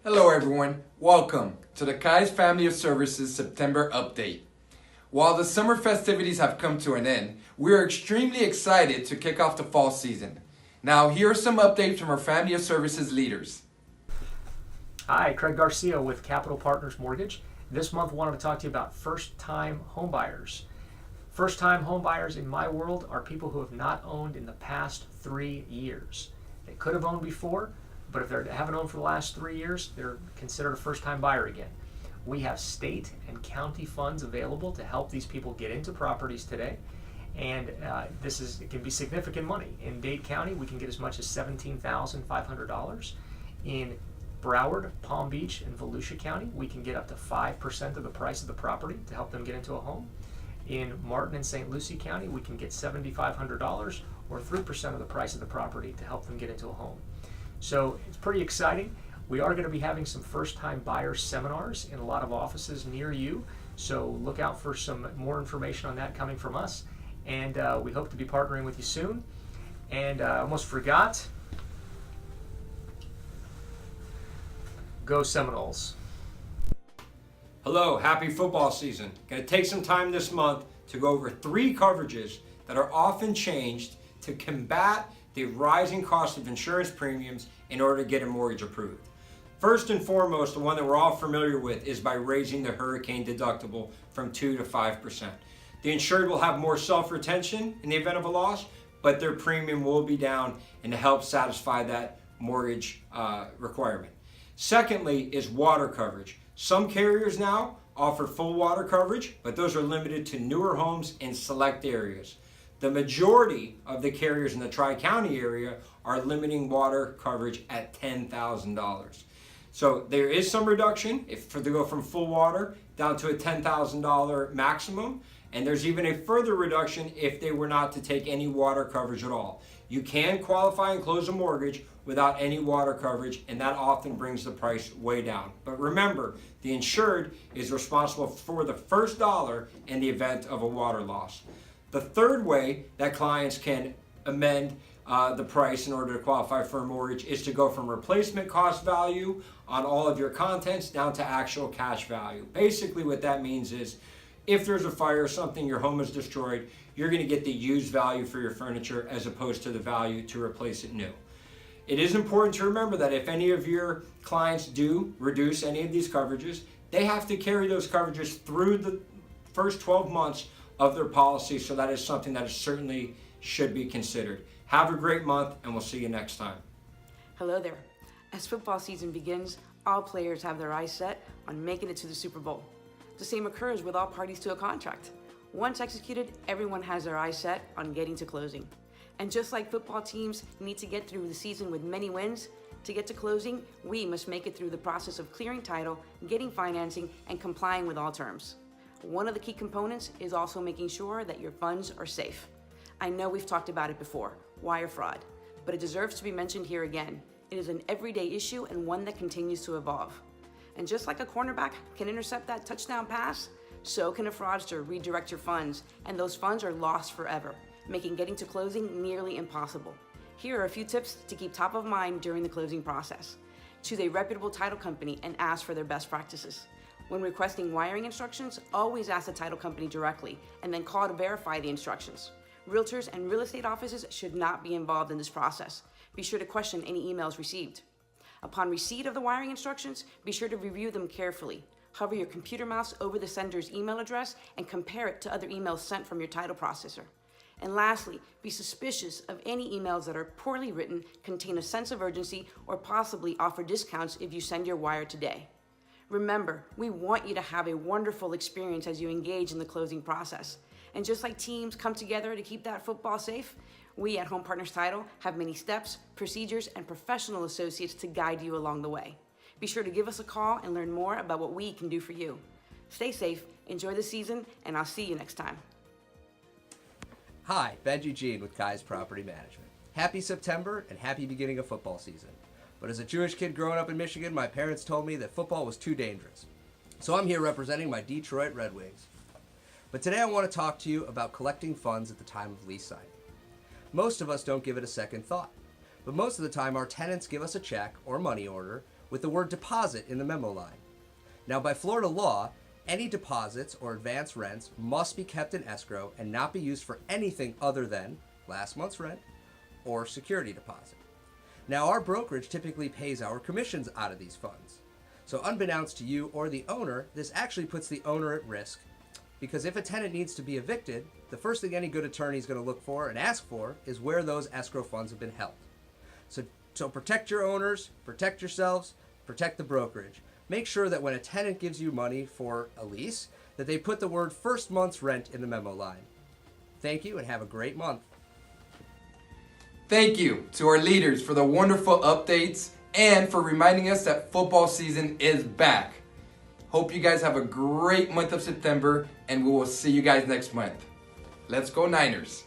Hello everyone, welcome to the Kai's Family of Services September update. While the summer festivities have come to an end, we are extremely excited to kick off the fall season. Now here are some updates from our Family of Services leaders. Hi, Craig Garcia with Capital Partners Mortgage. This month wanted to talk to you about first-time homebuyers. First-time homebuyers in my world are people who have not owned in the past 3 years. They could have owned before, but if they haven't owned for the last 3 years, they're considered a first-time buyer again. We have state and county funds available to help these people get into properties today, and it can be significant money. In Dade County, we can get as much as $17,500. In Broward, Palm Beach, and Volusia County, we can get up to 5% of the price of the property to help them get into a home. In Martin and St. Lucie County, we can get $7,500 or 3% of the price of the property to help them get into a home. So it's pretty exciting. We are going to be having some first-time buyer seminars in a lot of offices near you. So look out for some more information on that coming from us. And we hope to be partnering with you soon. And I almost forgot. Go Seminoles. Hello, happy football season. Going to take some time this month to go over 3 coverages that are often changed to combat the rising cost of insurance premiums in order to get a mortgage approved. First and foremost, the one that we're all familiar with is by raising the hurricane deductible from 2 to 5%. The insured will have more self-retention in the event of a loss, but their premium will be down and to help satisfy that mortgage requirement. Secondly is water coverage. Some carriers now offer full water coverage, but those are limited to newer homes in select areas. The majority of the carriers in the Tri-County area are limiting water coverage at $10,000. So there is some reduction to go from full water down to a $10,000 maximum, and there's even a further reduction if they were not to take any water coverage at all. You can qualify and close a mortgage without any water coverage, and that often brings the price way down. But remember, the insured is responsible for the first dollar in the event of a water loss. The third way that clients can amend the price in order to qualify for a mortgage is to go from replacement cost value on all of your contents down to actual cash value. Basically what that means is if there's a fire or something, your home is destroyed, you're going to get the used value for your furniture as opposed to the value to replace it new. It is important to remember that if any of your clients do reduce any of these coverages, they have to carry those coverages through the first 12 months of their policy, so that is something that certainly should be considered. Have a great month, and we'll see you next time. Hello there. As football season begins, all players have their eyes set on making it to the Super Bowl. The same occurs with all parties to a contract. Once executed, everyone has their eyes set on getting to closing. And just like football teams need to get through the season with many wins, to get to closing, we must make it through the process of clearing title, getting financing, and complying with all terms. One of the key components is also making sure that your funds are safe. I know we've talked about it before, wire fraud, but it deserves to be mentioned here again. It is an everyday issue and one that continues to evolve. And just like a cornerback can intercept that touchdown pass, so can a fraudster redirect your funds, and those funds are lost forever, making getting to closing nearly impossible. Here are a few tips to keep top of mind during the closing process. Choose a reputable title company and ask for their best practices. When requesting wiring instructions, always ask the title company directly and then call to verify the instructions. Realtors and real estate offices should not be involved in this process. Be sure to question any emails received. Upon receipt of the wiring instructions, be sure to review them carefully. Hover your computer mouse over the sender's email address and compare it to other emails sent from your title processor. And lastly, be suspicious of any emails that are poorly written, contain a sense of urgency, or possibly offer discounts if you send your wire today. Remember, we want you to have a wonderful experience as you engage in the closing process. And just like teams come together to keep that football safe, we at Home Partners Title have many steps, procedures, and professional associates to guide you along the way. Be sure to give us a call and learn more about what we can do for you. Stay safe, enjoy the season, and I'll see you next time. Hi, Ben Eugene with Kai's Property Management. Happy September and happy beginning of football season. But as a Jewish kid growing up in Michigan, my parents told me that football was too dangerous. So I'm here representing my Detroit Red Wings. But today I want to talk to you about collecting funds at the time of lease signing. Most of us don't give it a second thought, but most of the time our tenants give us a check or money order with the word deposit in the memo line. Now, by Florida law, any deposits or advance rents must be kept in escrow and not be used for anything other than last month's rent or security deposit. Now, our brokerage typically pays our commissions out of these funds. So unbeknownst to you or the owner, this actually puts the owner at risk, because if a tenant needs to be evicted, the first thing any good attorney is going to look for and ask for is where those escrow funds have been held. So protect your owners, protect yourselves, protect the brokerage. Make sure that when a tenant gives you money for a lease, that they put the word first month's rent in the memo line. Thank you and have a great month. Thank you to our leaders for the wonderful updates and for reminding us that football season is back. Hope you guys have a great month of September, and we will see you guys next month. Let's go Niners!